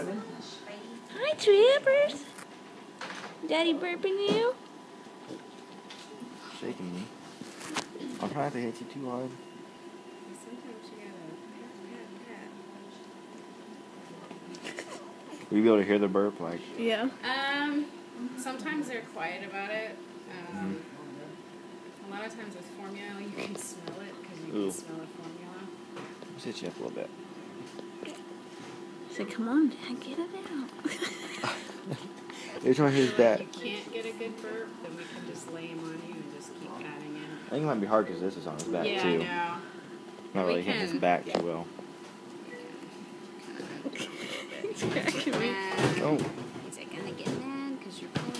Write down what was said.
baby? Hi, Trippers. Daddy burping you? Shaking me. I'm trying not to hit you too hard. Sometimes you gotta pat. Will you be able to hear the burp? Like, Yeah. Sometimes they're quiet about it. A lot of times with formula, you can smell it because you can smell the formula. let's hit you up a little bit. So come on, Dad, get it out. You're trying to hit If that. you can't get a good burp, then we can just lay him on you and just keep patting in. I think it might be hard because this is on his back Yeah, too. I know. Not We really hitting his can- back too well. He's cracking me. Oh. Is it gonna get mad because you're pulling?